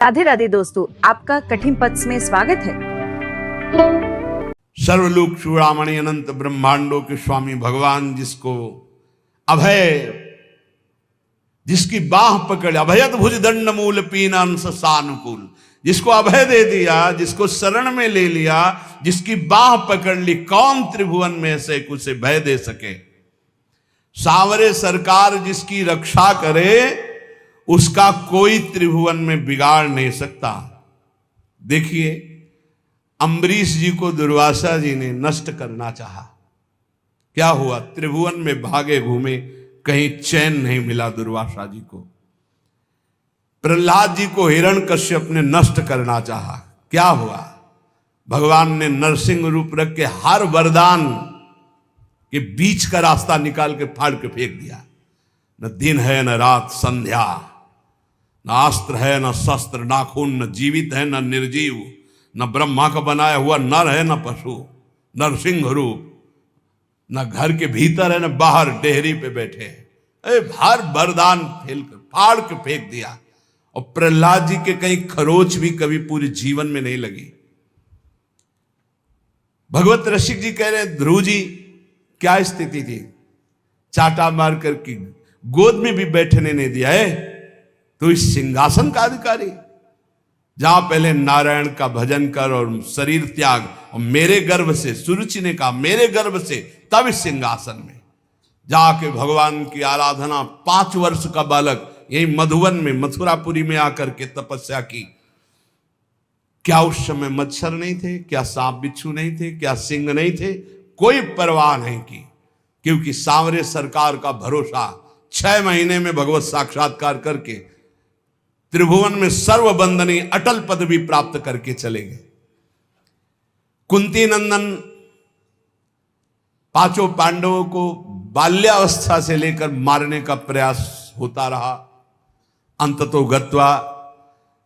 राधे राधे दोस्तों, आपका कठिन पथ में स्वागत है। सर्वलोक चूड़ामणि अनंत ब्रह्मांडों के स्वामी भगवान जिसको अभय, जिसकी बाह पकड़ अभयत भुज दंड मूल पीनांश सानुकूल, जिसको अभय दे दिया, जिसको शरण में ले लिया, जिसकी बाह पकड़ ली, कौन त्रिभुवन में से कुछ भय दे सके। सांवरे सरकार जिसकी रक्षा करे, उसका कोई त्रिभुवन में बिगाड़ नहीं सकता। देखिए, अम्बरीश जी को दुर्वासा जी ने नष्ट करना चाहा, क्या हुआ? त्रिभुवन में भागे घूमे, कहीं चैन नहीं मिला दुर्वासा जी को। प्रहलाद जी को हिरण्यकश्यप ने नष्ट करना चाहा, क्या हुआ? भगवान ने नरसिंह रूप रख के हर वरदान के बीच का रास्ता निकाल के फाड़ के फेंक दिया। न दिन है न रात संध्या, न अस्त्र है न शस्त्र, न खून, न जीवित है न निर्जीव, न ब्रह्मा का बनाया हुआ नर है न पशु, नरसिंह रूप, न घर के भीतर है न बाहर डेहरी पे बैठे। हर वरदान फेल कर फाड़ के फेंक दिया। और प्रहलाद जी के कहीं खरोच भी कभी पूरे जीवन में नहीं लगी। भगवत रसिक जी कह रहे हैं, ध्रुव जी क्या स्थिति थी, चाटा मार कर की गोद में भी बैठने नहीं दिया है, तो इस सिंहासन का अधिकारी, जहां पहले नारायण का भजन कर और शरीर त्याग, और मेरे गर्भ से, सुरुचि ने कहा मेरे गर्भ से, तब इस सिंहासन में जाके भगवान की आराधना। 5 वर्ष का बालक यही मधुवन में, मथुरापुरी में आकर के तपस्या की। क्या उस समय मच्छर नहीं थे? क्या सांप बिच्छू नहीं थे? क्या सिंह नहीं थे? कोई परवाह नहीं की, क्योंकि सांवरे सरकार का भरोसा। 6 महीने में भगवत साक्षात्कार करके त्रिभुवन में सर्वबंधनी अटल पदवी प्राप्त करके चलेंगे। कुंती नंदन 5 पांडवों को बाल्यावस्था से लेकर मारने का प्रयास होता रहा। अंततो गत्वा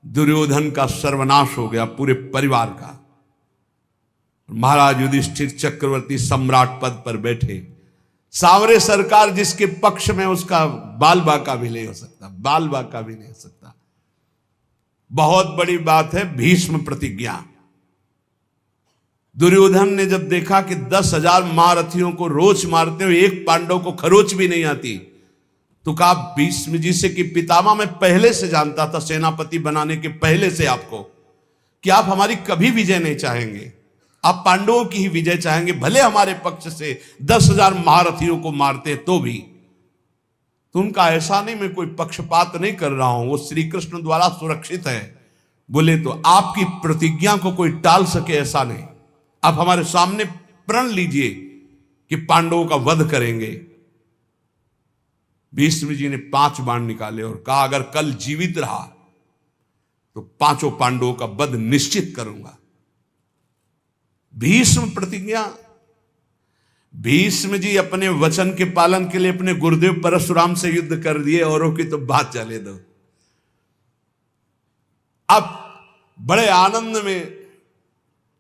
दुर्योधन का सर्वनाश हो गया, पूरे परिवार का। महाराज युधिष्ठिर चक्रवर्ती सम्राट पद पर बैठे। सांवरे सरकार जिसके पक्ष में, उसका बाल बाका भी नहीं हो सकता, बाल बाका भी नहीं हो सकता। बहुत बड़ी बात है भीष्म प्रतिज्ञा। दुर्योधन ने जब देखा कि 10,000 महारथियों को रोज मारते हुए एक पांडव को खरोच भी नहीं आती, तो कहा भीष्म जी से कि पितामह, मैं पहले से जानता था, सेनापति बनाने के पहले से आपको, कि आप हमारी कभी विजय नहीं चाहेंगे, आप पांडवों की ही विजय चाहेंगे, भले हमारे पक्ष से 10,000 महारथियों को मारते तो भी। तो उनका ऐसा नहीं, मैं कोई पक्षपात नहीं कर रहा हूं, वो श्री कृष्ण द्वारा सुरक्षित है। बोले तो आपकी प्रतिज्ञा को कोई टाल सके ऐसा नहीं, आप हमारे सामने प्रण लीजिए कि पांडवों का वध करेंगे। भीष्म जी ने 5 बाण निकाले और कहा, अगर कल जीवित रहा तो 5 पांडवों का वध निश्चित करूंगा। भीष्म प्रतिज्ञा। भीष्म जी अपने वचन के पालन के लिए अपने गुरुदेव परशुराम से युद्ध कर दिए, औरों की तो बात चले दो। अब बड़े आनंद में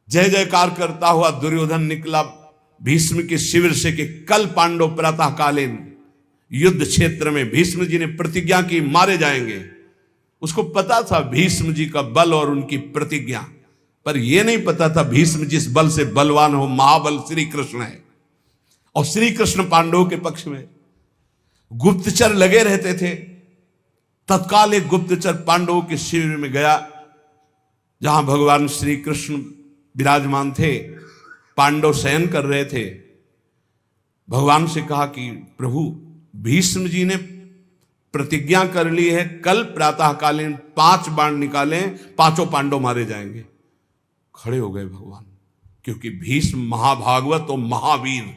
जय जयकार करता हुआ दुर्योधन निकला भीष्म के शिविर से कि कल पांडव प्रातःकालीन युद्ध क्षेत्र में, भीष्म जी ने प्रतिज्ञा की, मारे जाएंगे। उसको पता था भीष्म जी का बल और उनकी प्रतिज्ञा, पर यह नहीं पता था भीष्म जिस बल से बलवान हो, महाबल श्री कृष्ण है। और श्री कृष्ण पांडवों के पक्ष में गुप्तचर लगे रहते थे। तत्काल एक गुप्तचर पांडवों के शिविर में गया, जहां भगवान श्री कृष्ण विराजमान थे, पांडव शयन कर रहे थे। भगवान से कहा कि प्रभु, भीष्म जी ने प्रतिज्ञा कर ली है, कल प्रातःकालीन 5 बाण निकालें, 5 पांडव मारे जाएंगे। खड़े हो गए भगवान, क्योंकि भीष्म महाभागवत और महावीर,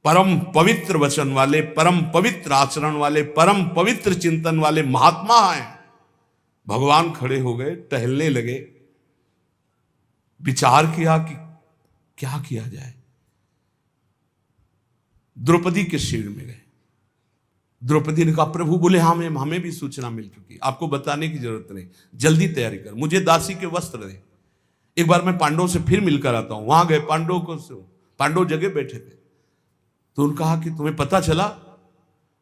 परम पवित्र वचन वाले, परम पवित्र आचरण वाले, परम पवित्र चिंतन वाले महात्मा हैं। भगवान खड़े हो गए, टहलने लगे, विचार किया कि क्या किया जाए। द्रौपदी के शिविर में गए। द्रौपदी ने कहा, प्रभु। बोले, हाँ हमें भी सूचना मिल चुकी, आपको बताने की जरूरत नहीं, जल्दी तैयारी कर, मुझे दासी के वस्त्र दे, एक बार मैं पांडवों से फिर मिलकर आता हूं। वहां गए, पांडव जगह बैठे थे। तो उन्होंने कहा कि तुम्हें पता चला?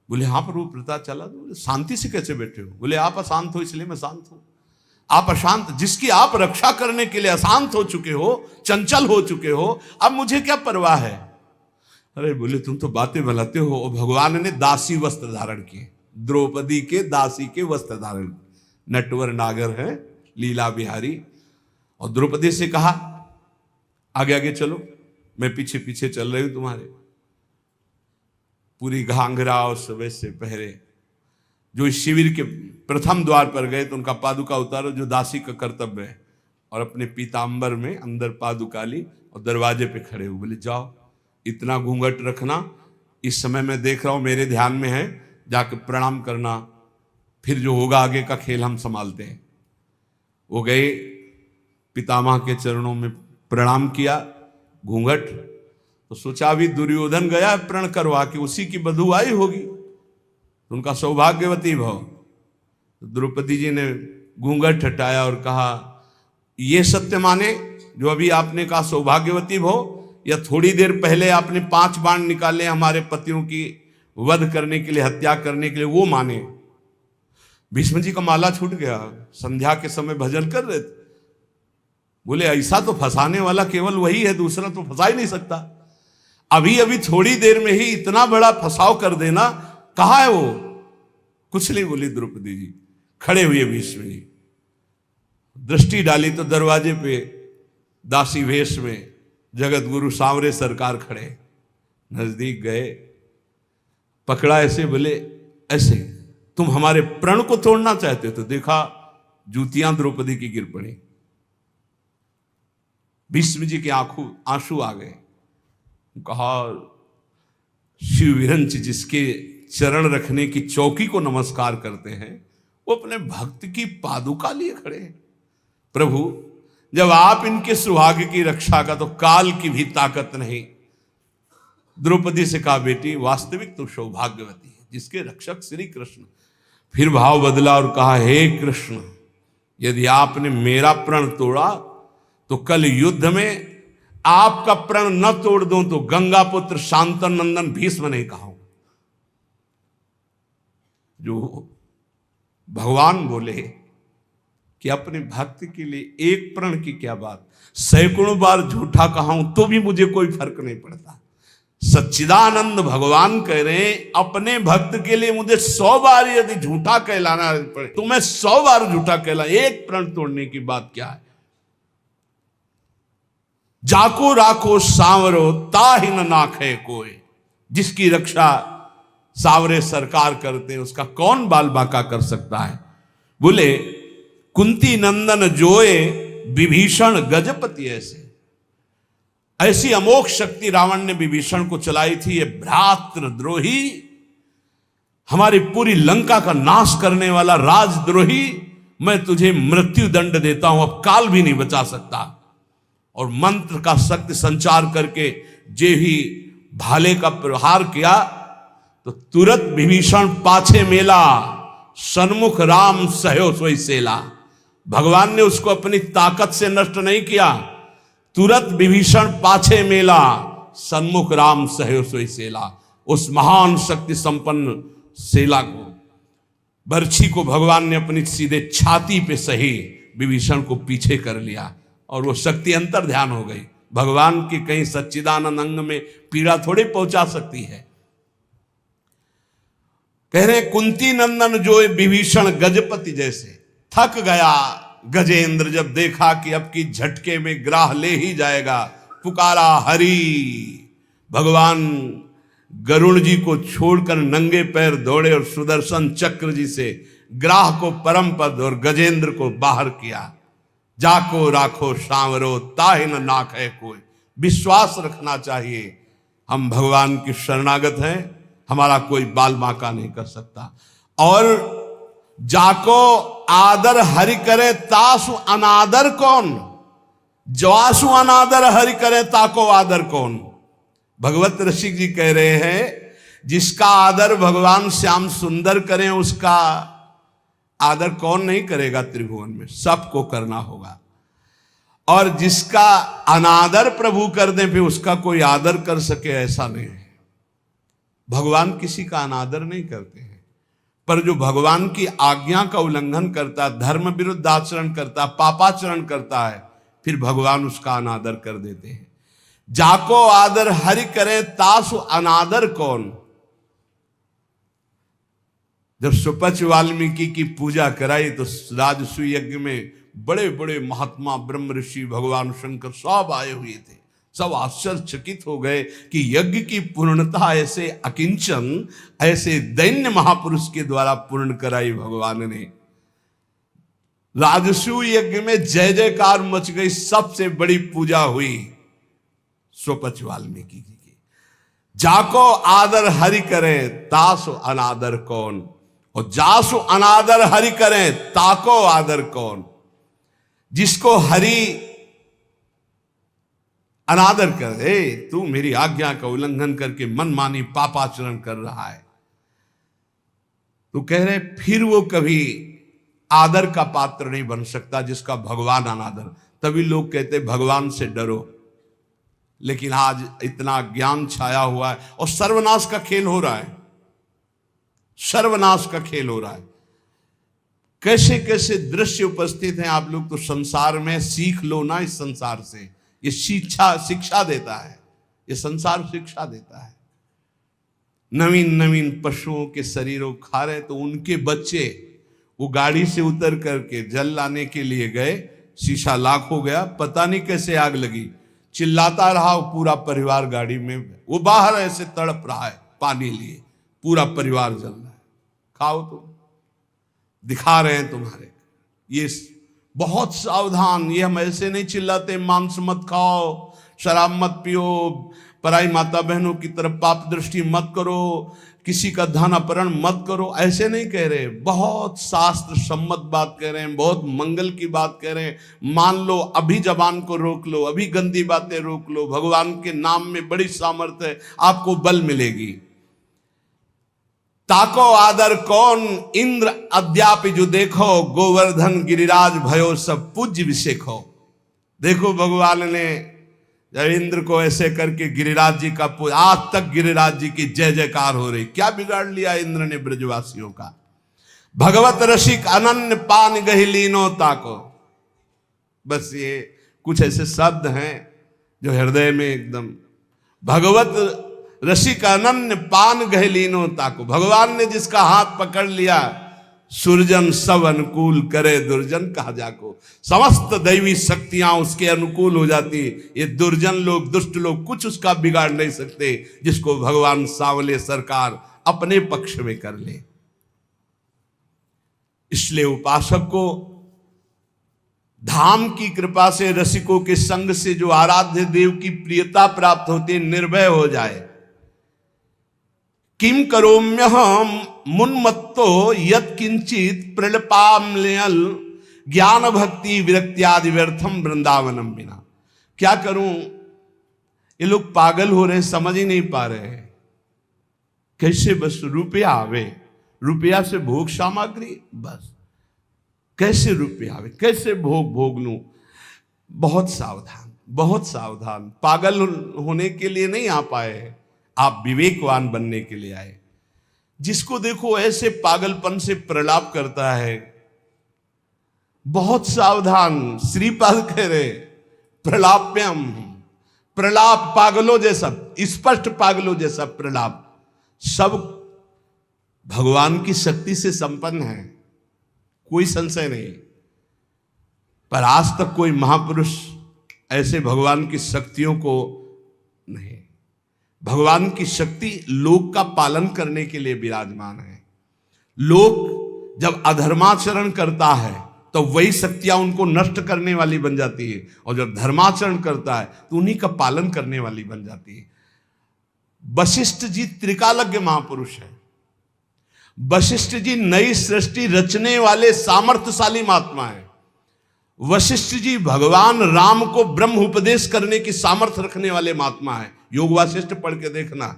बोले, हाँ प्रभु पता चला। तो शांति से कैसे बैठे हो? बोले, आप अशांत हो इसलिए मैं शांत हूं। आप अशांत, जिसकी आप रक्षा करने के लिए अशांत हो चुके हो, चंचल हो चुके हो, अब मुझे क्या परवाह है। अरे बोले तुम तो बातें बनाते हो। और भगवान ने दासी वस्त्र धारण किए, द्रौपदी के दासी के वस्त्र धारण, नटवर नागर है, लीला बिहारी। और द्रौपदी से कहा आगे आगे चलो, मैं पीछे पीछे चल रही हूं तुम्हारे। पूरी घाघरा और सुबह से पहरे। जो इस शिविर के प्रथम द्वार पर गए तो उनका पादुका उतारो, जो दासी का कर्तव्य है, और अपने पीतांबर में अंदर पादुका ली और दरवाजे पे खड़े हुए बोले जाओ, इतना घूंघट रखना, इस समय मैं देख रहा हूं मेरे ध्यान में है, जाके प्रणाम करना, फिर जो होगा आगे का खेल हम संभालते हैं। वो गए, पितामह के चरणों में प्रणाम किया, घूंघट। तो सोचा अभी दुर्योधन गया प्रण करवा के, उसी की बधू आई होगी, उनका सौभाग्यवती भव। तो द्रौपदी जी ने घूंघट हटाया और कहा ये सत्य माने जो अभी आपने कहा सौभाग्यवती भव, या थोड़ी देर पहले आपने 5 बाण निकाले हमारे पतियों की वध करने के लिए, हत्या करने के लिए, वो माने। भीष्म जी का माला छूट गया, संध्या के समय भजन कर रहे थे। बोले ऐसा तो फंसाने वाला केवल वही है, दूसरा तो फंसा ही नहीं सकता। अभी अभी थोड़ी देर में ही इतना बड़ा फंसाव कर देना, कहाँ है वो? कुछ नहीं बोली द्रौपदी जी। खड़े हुए भीष्म जी, दृष्टि डाली तो दरवाजे पे दासी वेश में जगत गुरु सांवरे सरकार खड़े। नजदीक गए, पकड़ा ऐसे, बोले ऐसे तुम हमारे प्रण को तोड़ना चाहते हो? तो देखा जूतियां द्रौपदी की गिर पड़ी। भीष्म जी के आंसू आ गए। कहा शिव विरंच जिसके चरण रखने की चौकी को नमस्कार करते हैं, वो अपने भक्त की पादुका लिए खड़े हैं। प्रभु जब आप इनके सुहाग की रक्षा का तो काल की भी ताकत नहीं। द्रौपदी से कहा बेटी वास्तविक तो सौभाग्यवती है जिसके रक्षक श्री कृष्ण। फिर भाव बदला और कहा हे कृष्ण, यदि आपने मेरा प्रण तोड़ा तो कल युद्ध में आपका प्रण न तोड़ दूं तो गंगा पुत्र शांतन नंदन भीष्म नहीं कहा। जो भगवान बोले कि अपने भक्त के लिए एक प्रण की क्या बात, सैकड़ों बार झूठा कहा हूं तो भी मुझे कोई फर्क नहीं पड़ता। सच्चिदानंद भगवान कह रहे हैं अपने भक्त के लिए मुझे 100 बार यदि झूठा कहलाना पड़े तो मैं 100 बार झूठा कहला, एक प्रण तोड़ने की बात क्या है। जाको राखो सांवरो ताहि न नाखे कोई, जिसकी रक्षा सांवरे सरकार करते हैं उसका कौन बाल बांका कर सकता है। बोले कुंती नंदन जोए विभीषण गजपति ऐसी अमोघ शक्ति रावण ने विभीषण को चलाई थी। ये भ्रातृद्रोही, हमारी पूरी लंका का नाश करने वाला राजद्रोही, मैं तुझे मृत्यु दंड देता हूं, अब काल भी नहीं बचा सकता। और मंत्र का शक्ति संचार करके जे ही भाले का प्रहार किया तो तुरंत विभीषण पाछे मेला, सन्मुख राम सहयो सोई सेला। भगवान ने उसको अपनी ताकत से नष्ट नहीं किया, तुरंत विभीषण पाछे मेला, सन्मुख राम सहयो सोई सेला। उस महान शक्ति संपन्न सेला को, बर्छी को भगवान ने अपनी सीधे छाती पे सही, विभीषण को पीछे कर लिया और वो शक्ति अंतर ध्यान हो गई। भगवान की कहीं सच्चिदानंद अंग में पीड़ा थोड़ी पहुंचा सकती है। कह रहे कुंती नंदन जो विभीषण गजपति जैसे। थक गया गजेंद्र जब देखा कि अब की झटके में ग्राह ले ही जाएगा, पुकारा हरि। भगवान गरुण जी को छोड़कर नंगे पैर दौड़े और सुदर्शन चक्र जी से ग्राह को परम पद और गजेंद्र को बाहर किया। जाको राखो सांवरो ताहि न नाखे कोई। विश्वास रखना चाहिए, हम भगवान की शरणागत हैं, हमारा कोई बाल बांका नहीं कर सकता। और जाको आदर हरि करे तासु अनादर कौन, जवासु अनादर हरि करे ताको आदर कौन। भगवत ऋषि जी कह रहे हैं जिसका आदर भगवान श्याम सुंदर करें उसका आदर कौन नहीं करेगा त्रिभुवन में, सबको करना होगा। और जिसका अनादर प्रभु कर दे फिर उसका कोई आदर कर सके ऐसा नहीं है। भगवान किसी का अनादर नहीं करते हैं, पर जो भगवान की आज्ञा का उल्लंघन करता, धर्म विरुद्ध आचरण करता, पापाचरण करता है, फिर भगवान उसका अनादर कर देते हैं। जाको आदर हरि करे तासु अनादर कौन। जब सुपच वाल्मीकि की पूजा कराई तो राजसूय यज्ञ में बड़े बड़े महात्मा ब्रह्म ऋषि भगवान शंकर सब आए हुए थे। सब आश्चर्यचकित हो गए कि यज्ञ की पूर्णता ऐसे अकिंचन, ऐसे दैन्य महापुरुष के द्वारा पूर्ण कराई भगवान ने। राजसूय यज्ञ में जय जयकार मच गई। सबसे बड़ी पूजा हुई सुपच वाल्मीकि जी की। जाको आदर हरि करे तासो अनादर कौन, और जासो अनादर हरि करे ताको आदर कौन। जिसको हरि अनादर कर दे, तू मेरी आज्ञा का उल्लंघन करके मनमानी पापाचरण कर रहा है, तो कह रहे फिर वो कभी आदर का पात्र नहीं बन सकता जिसका भगवान अनादर। तभी लोग कहते भगवान से डरो। लेकिन आज इतना ज्ञान छाया हुआ है और सर्वनाश का खेल हो रहा है, सर्वनाश का खेल हो रहा है। कैसे कैसे दृश्य उपस्थित हैं। आप लोग तो संसार में सीख लो ना, इस संसार से। ये शिक्षा देता है, ये संसार शिक्षा देता है। नवीन नवीन पशुओं के शरीरों खा रहे तो उनके बच्चे वो गाड़ी से उतर करके जल लाने के लिए गए, शीशा लाख हो गया, पता नहीं कैसे आग लगी, चिल्लाता रहा वो पूरा परिवार गाड़ी में, वो बाहर ऐसे तड़प रहा है पानी लिए, पूरा परिवार जल रहा है। खाओ तुम, दिखा रहे हैं तुम्हारे। ये बहुत सावधान, ये हम ऐसे नहीं चिल्लाते मांस मत खाओ, शराब मत पियो, पराई माता बहनों की तरफ पाप दृष्टि मत करो, किसी का धन अपहरण मत करो, ऐसे नहीं कह रहे। बहुत शास्त्र सम्मत बात कह रहे हैं, बहुत मंगल की बात कह रहे हैं। मान लो, अभी जबान को रोक लो, अभी गंदी बातें रोक लो। भगवान के नाम में बड़ी सामर्थ्य है, आपको बल मिलेगी। ताको आदर कौन इंद्र अद्यापि जो देखो, गोवर्धन गिरिराज भयो सब पूज्य विषेखो। देखो भगवान ने जब इंद्र को ऐसे करके गिरिराज जी का आज तक गिरिराज जी की जय जयकार हो रही। क्या बिगाड़ लिया इंद्र ने ब्रजवासियों का। भगवत रसिक अनन्य पान गहिलीनो ताको। बस ये कुछ ऐसे शब्द हैं जो हृदय में एकदम, भगवत रसिक अनन्य पान गहलीनो ताको। भगवान ने जिसका हाथ पकड़ लिया, सुरजन सब अनुकूल करे दुर्जन कहा जाको। समस्त दैवी शक्तियां उसके अनुकूल हो जाती। ये दुर्जन लोग, दुष्ट लोग कुछ उसका बिगाड़ नहीं सकते, जिसको भगवान सांवले सरकार अपने पक्ष में कर ले। इसलिए उपासक को धाम की कृपा से, रसिकों के संग से जो आराध्य देव की प्रियता प्राप्त होती है, निर्भय हो जाए। किम करोम्यहम मुन्मत्तो यत् किंचित प्रलपाम्लयल ज्ञान भक्ति विरक्त्यादि व्यर्थम वृंदावनम बिना। क्या करूं, ये लोग पागल हो रहे हैं, समझ ही नहीं पा रहे हैं। कैसे बस रुपया आवे, रुपया से भोग सामग्री, बस कैसे रुपया आवे, कैसे भोग लूं। बहुत सावधान, बहुत सावधान। पागल होने के लिए नहीं आ पाए, आप विवेकवान बनने के लिए आए। जिसको देखो ऐसे पागलपन से प्रलाप करता है, बहुत सावधान। श्रीपाद कह रहे प्रलाप्यम, प्रलाप पागलों जैसा, स्पष्ट पागलों जैसा प्रलाप। सब भगवान की शक्ति से संपन्न है, कोई संशय नहीं। पर आज तक कोई महापुरुष ऐसे भगवान की शक्तियों को नहीं। भगवान की शक्ति लोक का पालन करने के लिए विराजमान है। लोक जब अधर्माचरण करता है तो वही शक्तियां उनको नष्ट करने वाली बन जाती है, और जब धर्माचरण करता है तो उन्हीं का पालन करने वाली बन जाती है। वशिष्ठ जी त्रिकालज्ञ महापुरुष है। वशिष्ठ जी नई सृष्टि रचने वाले सामर्थ्यशाली महात्मा है। वशिष्ठ जी भगवान राम को ब्रह्म उपदेश करने की सामर्थ्य रखने वाले महात्मा है। योग वासिष्ठ पढ़ के देखना।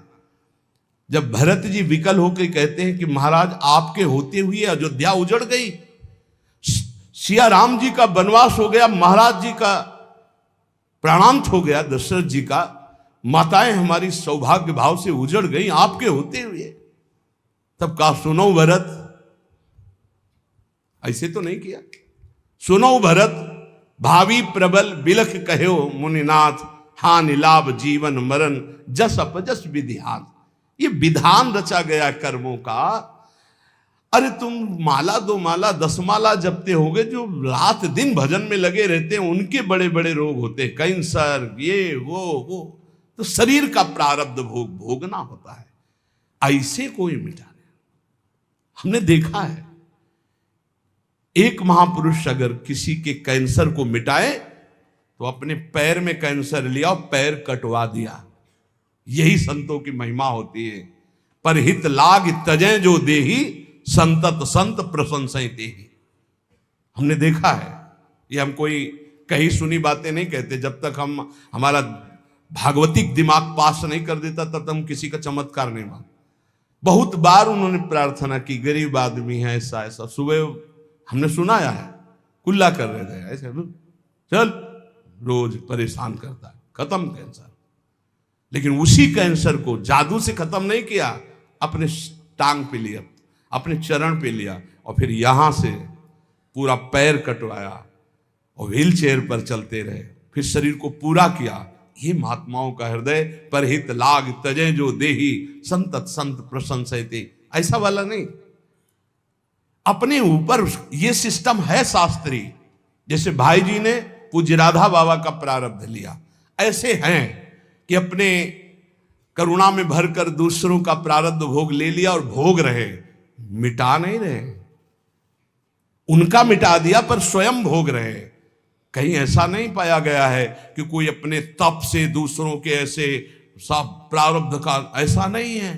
जब भरत जी विकल होकर कहते हैं कि महाराज आपके होते हुए अयोध्या उजड़ गई, सिया राम जी का वनवास हो गया, महाराज जी का प्राणांत हो गया, दशरथ जी का, माताएं हमारी सौभाग्य भाव से उजड़ गई आपके होते हुए। तब कहा सुनो भरत, ऐसे तो नहीं किया। सुनो भरत भावी प्रबल बिलख कहो मुनिनाथ, हान लाभ जीवन मरण जस अपजस विधिहान। ये विधान रचा गया कर्मों का। अरे तुम माला 2 माला 10 माला जपते होगे, जो रात दिन भजन में लगे रहते हैं उनके बड़े बड़े रोग होते हैं, कैंसर, ये वो। तो शरीर का प्रारब्ध भोगना होता है। ऐसे कोई मिटा नहीं। हमने देखा है एक महापुरुष अगर किसी के कैंसर को मिटाए तो अपने पैर में कैंसर लिया और पैर कटवा दिया। यही संतों की महिमा होती है। पर हित लाग तजय जो देही, संतत संत प्रशंसय तेहि। हमने देखा है, ये हम कोई कहीं सुनी बातें नहीं कहते। जब तक हमारा भागवतिक दिमाग पास नहीं कर देता तब तक हम किसी का चमत्कार नहीं मानते। बहुत बार उन्होंने प्रार्थना की, गरीब आदमी है, ऐसा ऐसा। सुबह हमने सुनाया है, कुल्ला कर रहे थे ऐसे, चल रोज परेशान करता है, खत्म कैंसर। लेकिन उसी कैंसर को जादू से खत्म नहीं किया, अपने टांग पे लिया, अपने चरण पे लिया और फिर यहां से पूरा पैर कटवाया और व्हील चेयर पर चलते रहे, फिर शरीर को पूरा किया। ये महात्माओं का हृदय। पर हित लाग तजय जो देही, संतत संत प्रशंसयते। ऐसा वाला नहीं, अपने ऊपर ये सिस्टम है शास्त्रीय। जैसे भाई जी ने पूज्य राधा बाबा का प्रारब्ध लिया, ऐसे हैं कि अपने करुणा में भरकर दूसरों का प्रारब्ध भोग ले लिया और भोग रहे, मिटा नहीं रहे। उनका मिटा दिया पर स्वयं भोग रहे। कहीं ऐसा नहीं पाया गया है कि कोई अपने तप से दूसरों के ऐसे सब प्रारब्ध का, ऐसा नहीं है।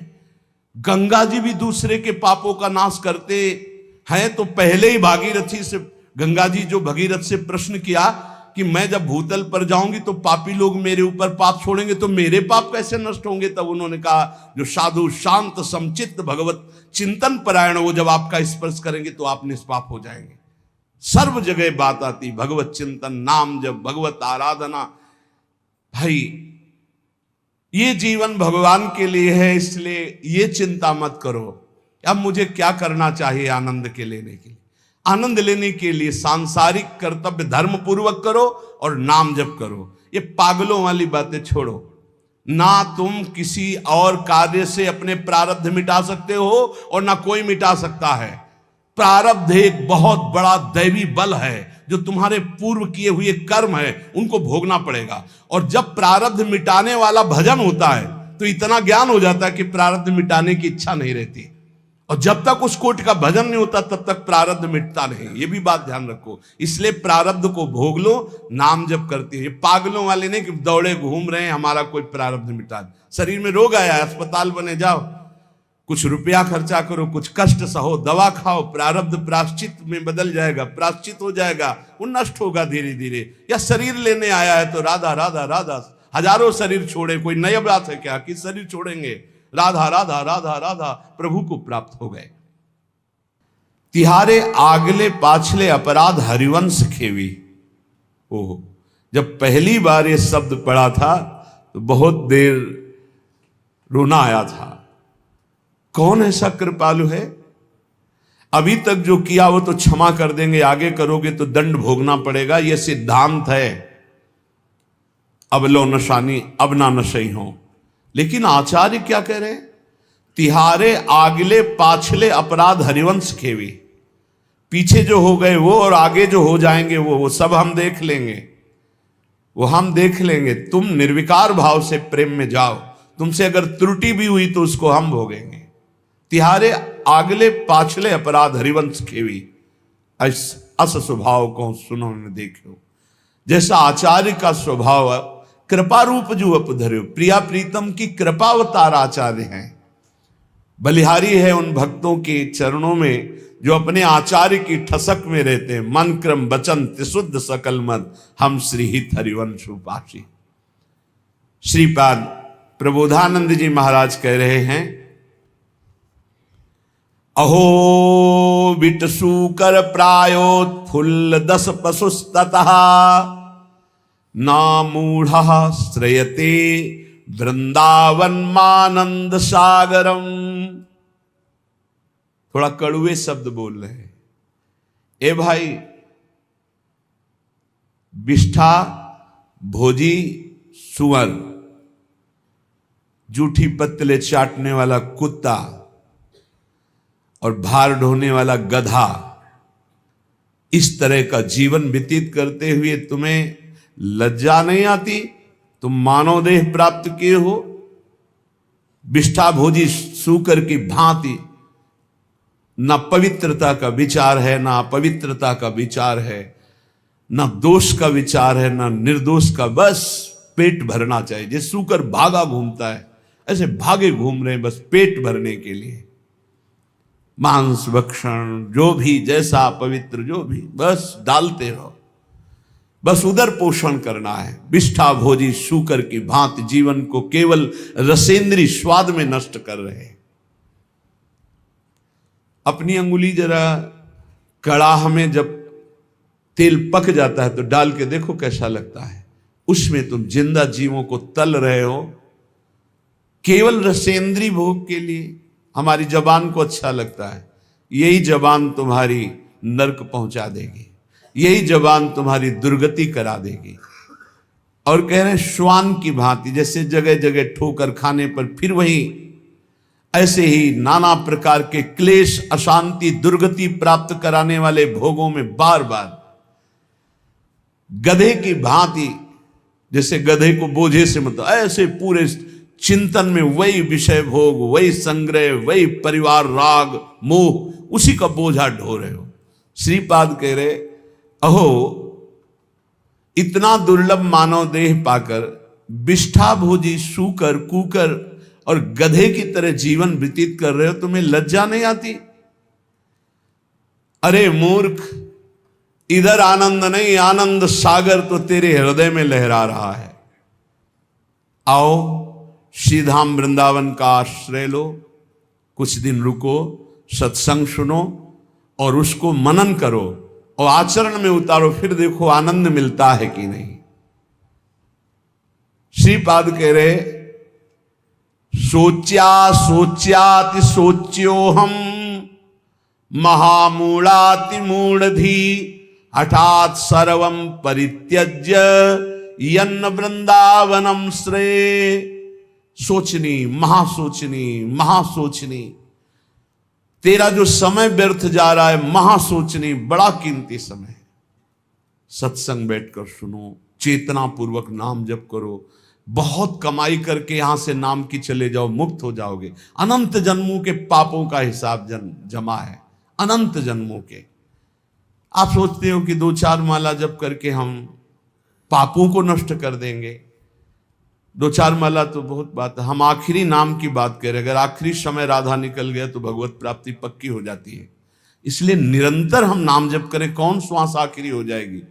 गंगा जी भी दूसरे के पापों का नाश करते हैं। तो पहले ही भागीरथी से, गंगा जी जो भगीरथ से प्रश्न किया कि मैं जब भूतल पर जाऊंगी तो पापी लोग मेरे ऊपर पाप छोड़ेंगे तो मेरे पाप कैसे नष्ट होंगे। तब उन्होंने कहा जो साधु शांत समचित्त भगवत चिंतन परायण, वो जब आपका स्पर्श करेंगे तो आप निष्पाप हो जाएंगे। सर्व जगह बात आती भगवत चिंतन, नाम जब, भगवत आराधना। भाई ये जीवन भगवान के लिए है, इसलिए ये चिंता मत करो अब मुझे क्या करना चाहिए आनंद के लेने के लिए। आनंद लेने के लिए सांसारिक कर्तव्य धर्म पूर्वक करो और नाम जप करो। ये पागलों वाली बातें छोड़ो। ना तुम किसी और कार्य से अपने प्रारब्ध मिटा सकते हो और ना कोई मिटा सकता है। प्रारब्ध एक बहुत बड़ा दैवी बल है, जो तुम्हारे पूर्व किए हुए कर्म है उनको भोगना पड़ेगा। और जब प्रारब्ध मिटाने वाला भजन होता है तो इतना ज्ञान हो जाता है कि प्रारब्ध मिटाने की इच्छा नहीं रहती। और जब तक उस कोट का भजन नहीं होता तब तक प्रारब्ध मिटता नहीं। ये भी बात ध्यान रखो। इसलिए प्रारब्ध को भोग लो, नाम जप करती है। पागलों वाले नहीं कि दौड़े घूम रहे हैं हमारा कोई प्रारब्ध मिटा। शरीर में रोग आया, अस्पताल बने जाओ, कुछ रुपया खर्चा करो, कुछ कष्ट सहो, दवा खाओ, प्रारब्ध प्राश्चित में बदल जाएगा, प्राश्चित हो जाएगा, वो नष्ट होगा धीरे धीरे। या शरीर लेने आया है तो राधा राधा राधा, हजारों शरीर छोड़े, कोई नई बात है क्या कि शरीर छोड़ेंगे। राधा राधा राधा राधा, प्रभु को प्राप्त हो गए। तिहारे आगले पाछले अपराध हरिवंश खेवी। ओह, जब पहली बार ये शब्द पढ़ा था तो बहुत देर रोना आया था। कौन ऐसा कृपालु है? अभी तक जो किया वो तो क्षमा कर देंगे, आगे करोगे तो दंड भोगना पड़ेगा। यह सिद्धांत है। अब लो नशानी अब ना नशई हो। लेकिन आचार्य क्या कह रहे हैं? तिहारे आगले पाछले अपराध हरिवंश खेवी। पीछे जो हो गए वो और आगे जो हो जाएंगे वो सब हम देख लेंगे, वो हम देख लेंगे। तुम निर्विकार भाव से प्रेम में जाओ। तुमसे अगर त्रुटि भी हुई तो उसको हम भोगेंगे। तिहारे आगले पाछले अपराध हरिवंश खेवी, अस स्वभाव को सुनो न देखो। जैसा आचार्य का स्वभाव कृपा रूप जो अपधर्यो, प्रिया प्रीतम की कृपावतार आचार्य हैं। बलिहारी है उन भक्तों के चरणों में जो अपने आचार्य की ठसक में रहते हैं। मन क्रम वचन त्रिशुद्ध सकल मद, हम श्रीहित हरिवंश उपासी। श्रीपाद प्रबोधानंद जी महाराज कह रहे हैं, अहो बिटसु कर प्रायोत्फुल्ल दस पशुस्ततः, ना मूढ़ श्रयते वृंदावन मानंद सागरम। थोड़ा कड़ुए शब्द बोल रहे हैं। ए भाई, विष्ठा भोजी सुअर, जूठी पत्तले चाटने वाला कुत्ता और भार ढोने वाला गधा, इस तरह का जीवन व्यतीत करते हुए तुम्हें लज्जा नहीं आती? तुम मानव देह प्राप्त किए हो, विष्ठा भोजी सूकर की भांति न पवित्रता का विचार है, न अपवित्रता का विचार है, न दोष का विचार है, न निर्दोष का, बस पेट भरना चाहिए। जैसे सूकर भागा घूमता है, ऐसे भागे घूम रहे हैं बस पेट भरने के लिए। मांस भक्षण, जो भी जैसा पवित्र, जो भी बस डालते रहो, बस उदर पोषण करना है। विष्ठा भोजी सूकर की भांति जीवन को केवल रसेंद्री स्वाद में नष्ट कर रहे हैं। अपनी अंगुली जरा कड़ाह में जब तेल पक जाता है तो डाल के देखो कैसा लगता है। उसमें तुम जिंदा जीवों को तल रहे हो केवल रसेंद्री भोग के लिए। हमारी जबान को अच्छा लगता है, यही जबान तुम्हारी नरक पहुंचा देगी, यही जबान तुम्हारी दुर्गति करा देगी। और कह रहे हैं श्वान की भांति, जैसे जगह जगह ठोकर खाने पर फिर वही, ऐसे ही नाना प्रकार के क्लेश, अशांति, दुर्गति प्राप्त कराने वाले भोगों में बार बार गधे की भांति, जैसे गधे को बोझे से मतलब ऐसे पूरे चिंतन में वही विषय भोग, वही संग्रह, वही परिवार राग मोह, उसी का बोझा ढो रहे हो। श्रीपाद कह रहे, अहो इतना दुर्लभ मानव देह पाकर विष्ठा भोजी सूकर, कुकर और गधे की तरह जीवन व्यतीत कर रहे हो, तुम्हें लज्जा नहीं आती? अरे मूर्ख, इधर आनंद नहीं, आनंद सागर तो तेरे हृदय में लहरा रहा है। आओ श्रीधाम वृंदावन का आश्रय लो, कुछ दिन रुको, सत्संग सुनो और उसको मनन करो और आचरण में उतारो, फिर देखो आनंद मिलता है कि नहीं। श्रीपाद कह रहे, सोच्या सोच्याति सोच्यो हम महामूढ़ाति मूढ़धी हठात सर्वं परित्यज्य यन्न वृंदावनम श्रेय। सोचनी, महासोचनी, महासोचनी, तेरा जो समय व्यर्थ जा रहा है, महासोचनी, बड़ा कीमती समय है। सत्संग बैठकर सुनो, चेतना पूर्वक नाम जप करो, बहुत कमाई करके यहां से नाम की चले जाओ, मुक्त हो जाओगे। अनंत जन्मों के पापों का हिसाब जमा है, अनंत जन्मों के। आप सोचते हो कि 2-4 माला जप करके हम पापों को नष्ट कर देंगे। 2-4 माला तो बहुत बात है, हम आखिरी नाम की बात करें। अगर आखिरी समय राधा निकल गया तो भगवत प्राप्ति पक्की हो जाती है। इसलिए निरंतर हम नाम जप करें, कौन श्वास आखिरी हो जाएगी।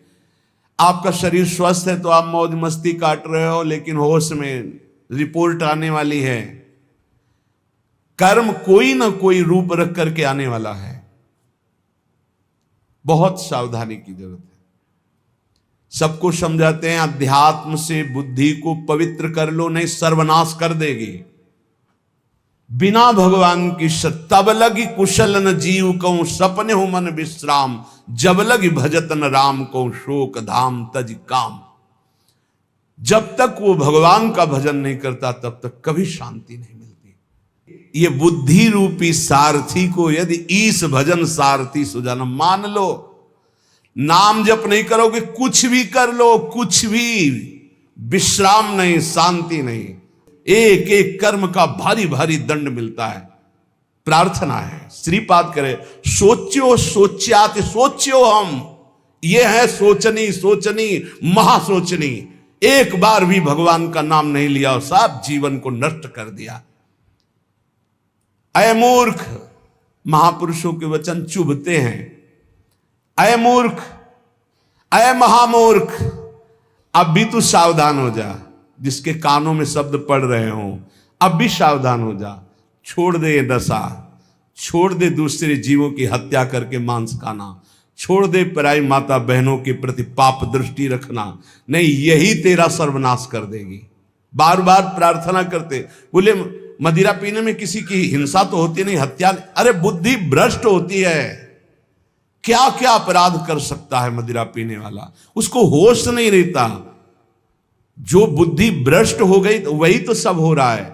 आपका शरीर स्वस्थ है तो आप मौज मस्ती काट रहे हो, लेकिन होश में रिपोर्ट आने वाली है। कर्म कोई ना कोई रूप रख करके आने वाला है, बहुत सावधानी की जरूरत है। सबको समझाते हैं अध्यात्म से बुद्धि को पवित्र कर लो, नहीं सर्वनाश कर देगी। बिना भगवान की तब लगी कुशल न जीव कहूं सपने हो मन विश्राम, जब लगी भजत न राम को शोक धाम तज काम। जब तक वो भगवान का भजन नहीं करता तब तक कभी शांति नहीं मिलती। ये बुद्धि रूपी सारथी को यदि ईस भजन सारथी सुजाना मान लो, नाम जप नहीं करोगे, कुछ भी कर लो, कुछ भी, विश्राम नहीं, शांति नहीं, एक एक कर्म का भारी भारी दंड मिलता है। प्रार्थना है, श्रीपाद करे, सोच्यो सोच्याति सोच्यो हम, ये है सोचनी, सोचनी, महासोचनी। एक बार भी भगवान का नाम नहीं लिया और सब जीवन को नष्ट कर दिया। अय मूर्ख, महापुरुषों के वचन चुभते हैं। अय मूर्ख, अय महामूर्ख, अब भी तू सावधान हो जा। जिसके कानों में शब्द पड़ रहे हो, अब भी सावधान हो जा। छोड़ दे ये दशा, छोड़ दे दूसरे जीवों की हत्या करके मांस खाना, छोड़ दे पराई माता बहनों के प्रति पाप दृष्टि रखना, नहीं यही तेरा सर्वनाश कर देगी। बार बार प्रार्थना करते, बोले मदिरा पीने में किसी की हिंसा तो होती नहीं, हत्या, अरे बुद्धि भ्रष्ट होती है। क्या क्या अपराध कर सकता है मदिरा पीने वाला, उसको होश नहीं रहता। जो बुद्धि भ्रष्ट हो गई तो वही तो सब हो रहा है।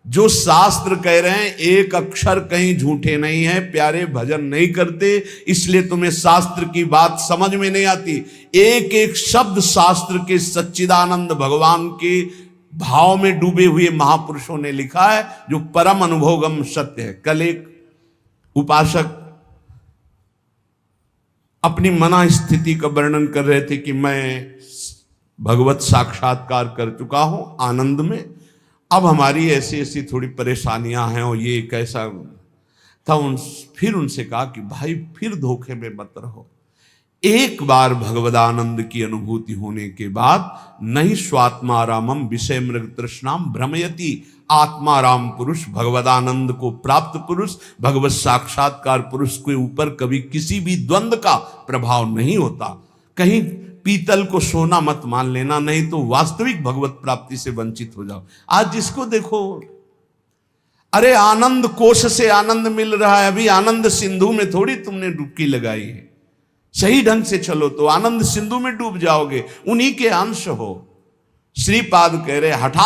जो शास्त्र कह रहे हैं एक अक्षर कहीं झूठे नहीं है, प्यारे भजन नहीं करते, इसलिए तुम्हें शास्त्र की बात समझ में नहीं आती। एक एक शब्द शास्त्र के सच्चिदानंद भगवान के भाव में डूबे हुए महापुरुषों ने लिखा है, जो परम अनुभवगम सत्य है। कल एक उपासक अपनी मना स्थिति का वर्णन कर रहे थे कि मैं भगवत साक्षात्कार कर चुका हूं आनंद में, अब हमारी ऐसी ऐसी थोड़ी परेशानियां हैं और ये कैसा था। फिर उनसे कहा कि भाई फिर धोखे में मत रहो। एक बार भगवदानंद की अनुभूति होने के बाद नहीं स्वात्मारामम विषय मृग तृष्णाम भ्रमयति, आत्माराम पुरुष, भगवदानंद को प्राप्त पुरुष, भगवत साक्षात्कार पुरुष के ऊपर कभी किसी भी द्वंद्व का प्रभाव नहीं होता। कहीं पीतल को सोना मत मान लेना, नहीं तो वास्तविक भगवत प्राप्ति से वंचित हो जाओ। आज जिसको देखो, अरे आनंद कोश से आनंद मिल रहा है, अभी आनंद सिंधु में थोड़ी तुमने डुबकी लगाई है। सही ढंग से चलो तो आनंद सिंधु में डूब जाओगे, उन्हीं के अंश हो। श्रीपाद कह रहे हठा